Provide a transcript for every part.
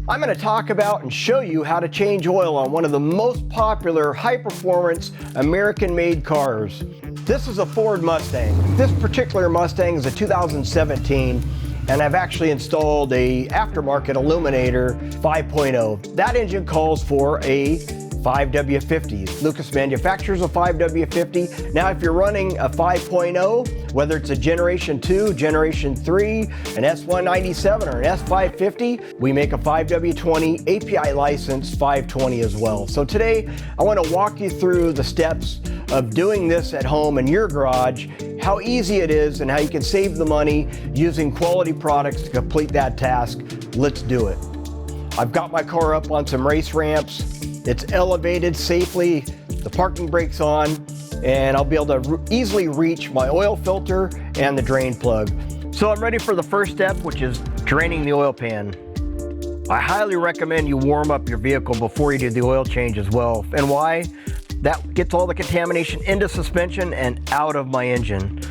I'm going to talk about and show you how to change oil on one of the most popular high-performance American-made cars. This is a Ford Mustang. This particular Mustang is a 2017, and I've actually installed a aftermarket Illuminator 5.0. That engine calls for a 5W50. Lucas manufactures a 5W50. Now, if you're running a 5.0, whether it's a Generation 2, Generation 3, an S197 or an S550, we make a 5W20 API licensed 520 as well. So today, I want to walk you through the steps of doing this at home in your garage, how easy it is and how you can save the money using quality products to complete that task. Let's do it. I've got my car up on some race ramps. It's elevated safely, the parking brake's on, and I'll be able to easily reach my oil filter and the drain plug. So I'm ready for the first step, which is draining the oil pan. I highly recommend you warm up your vehicle before you do the oil change as well. And why? That gets all the contamination into suspension and out of my engine.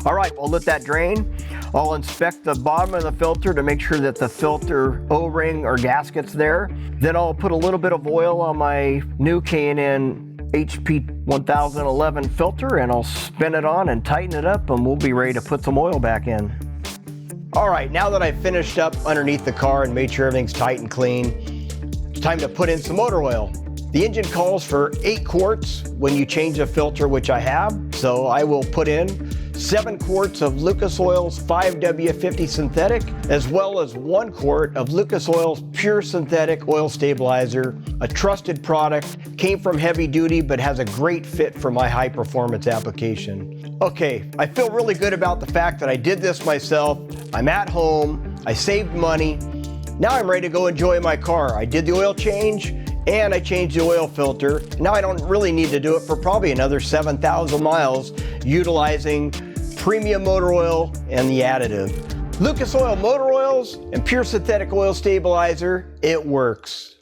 All right, I'll let that drain. I'll inspect the bottom of the filter to make sure that the filter O-ring or gasket's there. Then I'll put a little bit of oil on my new K&N HP 1011 filter and I'll spin it on and tighten it up and we'll be ready to put some oil back in. All right, now that I've finished up underneath the car and made sure everything's tight and clean, it's time to put in some motor oil. The engine calls for 8 quarts when you change the filter, which I have. So I will put in 7 quarts of Lucas Oil's 5W50 synthetic, as well as 1 quart of Lucas Oil's pure synthetic oil stabilizer, a trusted product, came from heavy duty, but has a great fit for my high performance application. Okay, I feel really good about the fact that I did this myself. I'm at home, I saved money. Now I'm ready to go enjoy my car. I did the oil change, and I changed the oil filter. Now I don't really need to do it for probably another 7,000 miles utilizing premium motor oil and the additive. Lucas Oil motor oils and pure synthetic oil stabilizer, it works.